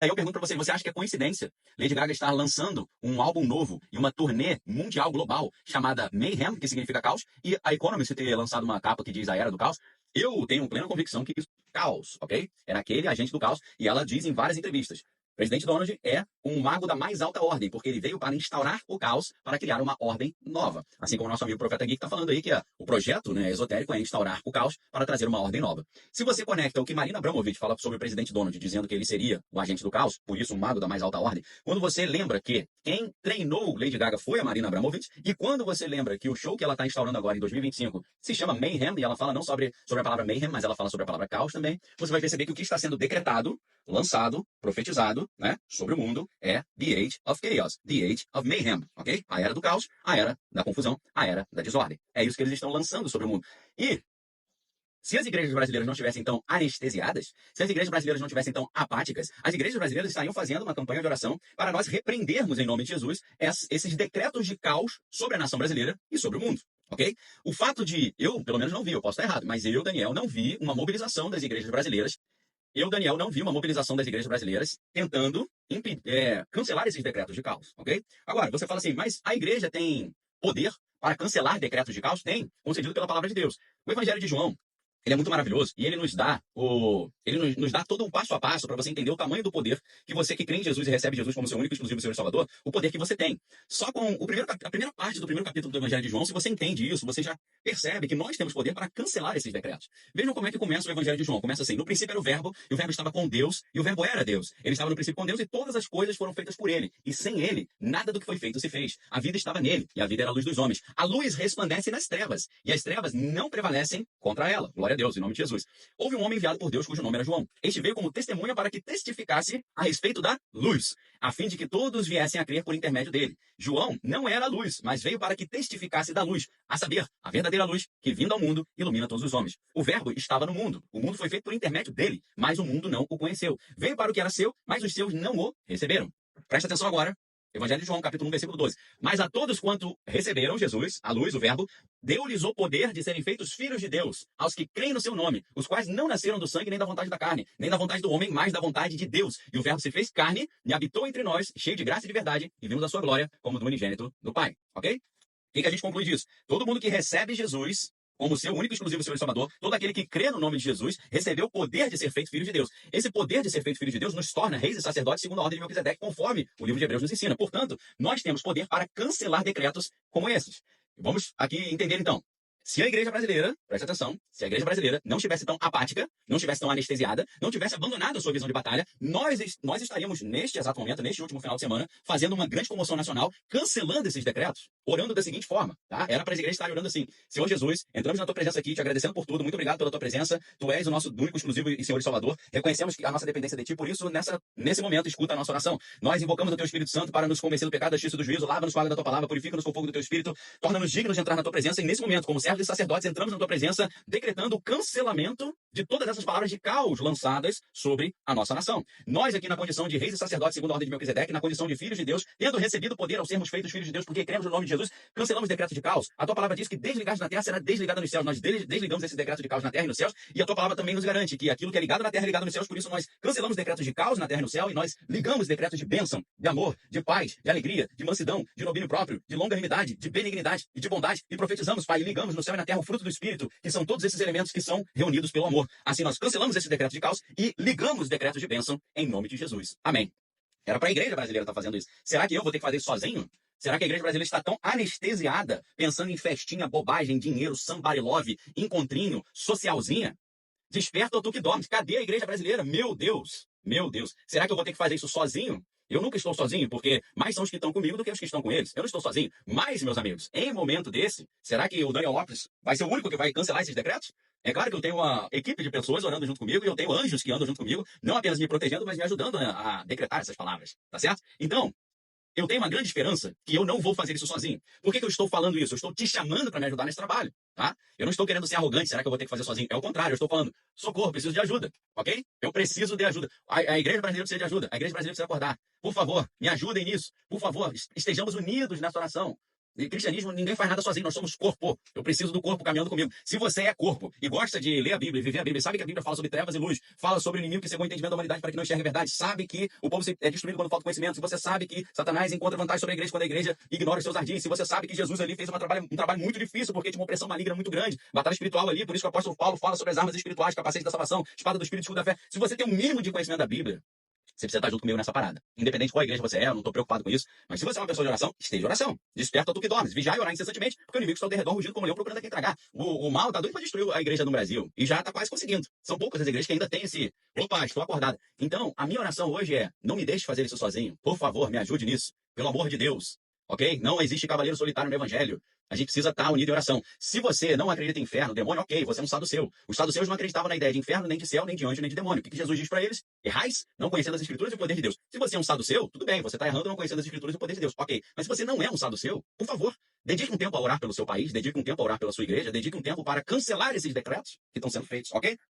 Aí eu pergunto pra você, você acha que é coincidência Lady Gaga estar lançando um álbum novo e uma turnê mundial global chamada Mayhem, que significa caos, e a Economist ter lançado uma capa que diz a Era do Caos? Eu tenho plena convicção que isso é caos, ok? Era aquele agente do caos, e ela diz em várias entrevistas. O presidente Donald é um mago da mais alta ordem, porque ele veio para instaurar o caos, para criar uma ordem nova. Assim como o nosso amigo Profeta Geek está falando aí, que o projeto, né, esotérico é instaurar o caos para trazer uma ordem nova. Se você conecta o que Marina Abramovic fala sobre o presidente Donald, dizendo que ele seria o agente do caos, por isso um mago da mais alta ordem, quando você lembra que quem treinou Lady Gaga foi a Marina Abramovic, e quando você lembra que o show que ela está instaurando agora em 2025 se chama Mayhem, e ela fala não sobre a palavra Mayhem, mas ela fala sobre a palavra caos também, você vai perceber que o que está sendo decretado, lançado, profetizado, né, sobre o mundo é The Age of Chaos, The Age of Mayhem, ok? A era do caos, a era da confusão, a era da desordem. É isso que eles estão lançando sobre o mundo. E se as igrejas brasileiras não estivessem tão anestesiadas, se as igrejas brasileiras não estivessem tão apáticas, as igrejas brasileiras estariam fazendo uma campanha de oração para nós repreendermos, em nome de Jesus, esses decretos de caos sobre a nação brasileira e sobre o mundo. Ok? O fato de, eu pelo menos não vi, eu posso estar errado, mas eu, Daniel, não vi uma mobilização das igrejas brasileiras. Eu, Daniel, não vi uma mobilização das igrejas brasileiras tentando cancelar esses decretos de caos. Ok? Agora, você fala assim, mas a igreja tem poder para cancelar decretos de caos? Tem, concedido pela palavra de Deus. O Evangelho de João, ele é muito maravilhoso e ele nos dá nos dá todo um passo a passo para você entender o tamanho do poder que você que crê em Jesus e recebe Jesus como seu único e exclusivo Senhor e Salvador, o poder que você tem. Só com a primeira parte do primeiro capítulo do Evangelho de João, se você entende isso, você já percebe que nós temos poder para cancelar esses decretos. Vejam como é que começa o Evangelho de João. Começa assim: no princípio era o Verbo, e o Verbo estava com Deus, e o Verbo era Deus. Ele estava no princípio com Deus, e todas as coisas foram feitas por ele. E sem ele, nada do que foi feito se fez. A vida estava nele, e a vida era a luz dos homens. A luz resplandece nas trevas, e as trevas não prevalecem contra ela. Glória a Deus, em nome de Jesus. Houve um homem enviado por Deus cujo nome era João. Este veio como testemunha para que testificasse a respeito da luz, a fim de que todos viessem a crer por intermédio dele. João não era a luz, mas veio para que testificasse da luz, a saber, a verdadeira luz que, vindo ao mundo, ilumina todos os homens. O Verbo estava no mundo. O mundo foi feito por intermédio dele, mas o mundo não o conheceu. Veio para o que era seu, mas os seus não o receberam. Presta atenção agora. Evangelho de João, capítulo 1, versículo 12. Mas a todos quanto receberam Jesus, a luz, o Verbo, deu-lhes o poder de serem feitos filhos de Deus, aos que creem no seu nome, os quais não nasceram do sangue nem da vontade da carne, nem da vontade do homem, mas da vontade de Deus. E o Verbo se fez carne e habitou entre nós, cheio de graça e de verdade, e vimos a sua glória como do unigênito do Pai. Ok? O que a gente conclui disso? Todo mundo que recebe Jesus como seu único e exclusivo Senhor e Salvador, todo aquele que crê no nome de Jesus, recebeu o poder de ser feito filho de Deus. Esse poder de ser feito filho de Deus nos torna reis e sacerdotes segundo a ordem de Melquisedeque, conforme o livro de Hebreus nos ensina. Portanto, nós temos poder para cancelar decretos como esses. Vamos aqui entender então. Se a igreja brasileira, presta atenção, se a igreja brasileira não estivesse tão apática, não estivesse tão anestesiada, não tivesse abandonado a sua visão de batalha, nós estaríamos neste exato momento, neste último final de semana, fazendo uma grande comoção nacional, cancelando esses decretos, orando da seguinte forma, tá? Era para as igrejas estarem orando assim: Senhor Jesus, entramos na tua presença aqui, te agradecendo por tudo, muito obrigado pela tua presença, tu és o nosso único, exclusivo e Senhor e Salvador, reconhecemos a nossa dependência de ti, por isso, nesse momento, escuta a nossa oração. Nós invocamos o teu Espírito Santo para nos convencer do pecado, da justiça e do juízo, lava-nos com a água da tua palavra, purifica-nos com o fogo do teu Espírito, torna-nos dignos de entrar na tua presença, e nesse momento, como servos e sacerdotes, entramos na tua presença, decretando o cancelamento de todas essas palavras de caos lançadas sobre a nossa nação. Nós aqui na condição de reis e sacerdotes segundo a ordem de Melquisedeque, na condição de filhos de Deus, tendo recebido poder ao sermos feitos filhos de Deus, porque cremos no nome de Jesus, cancelamos decretos de caos. A tua palavra diz que desligados na terra será desligado nos céus. Nós desligamos esse decreto de caos na terra e nos céus, e a tua palavra também nos garante que aquilo que é ligado na terra é ligado nos céus, por isso nós cancelamos decretos de caos na terra e no céu, e nós ligamos decretos de bênção, de amor, de paz, de alegria, de mansidão, de domínio próprio, de longanimidade, de benignidade e de bondade, e profetizamos, Pai, e ligamos no céu e na terra o fruto do Espírito, que são todos esses elementos que são reunidos pelo amor. Assim nós cancelamos esse decreto de caos e ligamos decretos de bênção em nome de Jesus. Amém. Era para a igreja brasileira estar fazendo isso. Será que eu vou ter que fazer isso sozinho? Será que a igreja brasileira está tão anestesiada, pensando em festinha, bobagem, dinheiro, somebody love, encontrinho, socialzinha? Desperta ou tu que dormes. Cadê a igreja brasileira? Meu Deus. Meu Deus. Será que eu vou ter que fazer isso sozinho? Eu nunca estou sozinho, porque mais são os que estão comigo do que os que estão com eles. Eu não estou sozinho. Mas, meus amigos, em momento desse, será que o Daniel Lopes vai ser o único que vai cancelar esses decretos? É claro que eu tenho uma equipe de pessoas orando junto comigo, e eu tenho anjos que andam junto comigo, não apenas me protegendo, mas me ajudando a decretar essas palavras. Tá certo? Então, eu tenho uma grande esperança que eu não vou fazer isso sozinho. Por que eu estou falando isso? Eu estou te chamando para me ajudar nesse trabalho, tá? Eu não estou querendo ser arrogante, será que eu vou ter que fazer sozinho? É o contrário, eu estou falando, socorro, preciso de ajuda, ok? Eu preciso de ajuda. A igreja brasileira precisa de ajuda, a igreja brasileira precisa acordar. Por favor, me ajudem nisso. Por favor, estejamos unidos nessa oração. cristianismo, ninguém faz nada sozinho, nós somos corpo. Eu preciso do corpo caminhando comigo. Se você é corpo e gosta de ler a Bíblia, viver a Bíblia, sabe que a Bíblia fala sobre trevas e luz, fala sobre o inimigo que cegou o entendimento da humanidade para que não enxergue a verdade, sabe que o povo é destruído quando falta conhecimento, se você sabe que Satanás encontra vantagem sobre a igreja quando a igreja ignora os seus ardis, se você sabe que Jesus ali fez um trabalho muito difícil porque tinha uma opressão maligna muito grande, batalha espiritual ali, por isso que o apóstolo Paulo fala sobre as armas espirituais, capacete da salvação, espada do Espírito, escudo da fé. Se você tem um mínimo de conhecimento da Bíblia, você precisa estar junto comigo nessa parada. Independente de qual igreja você é, eu não estou preocupado com isso. Mas se você é uma pessoa de oração, esteja em oração. Desperta tu que dormes. Vigiai e orar incessantemente, porque o inimigo está ao derredor rugindo como leão procurando a quem tragar. O mal está doido para destruir a igreja no Brasil. E já está quase conseguindo. São poucas as igrejas que ainda têm esse... Opa, estou acordada. Então, a minha oração hoje é, não me deixe fazer isso sozinho. Por favor, me ajude nisso. Pelo amor de Deus. Ok? Não existe cavaleiro solitário no evangelho. A gente precisa estar unido em oração. Se você não acredita em inferno, demônio, ok, você é um saduceu. Os saduceus não acreditavam na ideia de inferno, nem de céu, nem de anjo, nem de demônio. O que Jesus diz para eles? Errais, não conhecendo as escrituras e o poder de Deus. Se você é um saduceu, tudo bem, você está errando não conhecendo as escrituras e o poder de Deus. Ok, mas se você não é um saduceu, por favor, dedique um tempo a orar pelo seu país, dedique um tempo a orar pela sua igreja, dedique um tempo para cancelar esses decretos que estão sendo feitos, ok?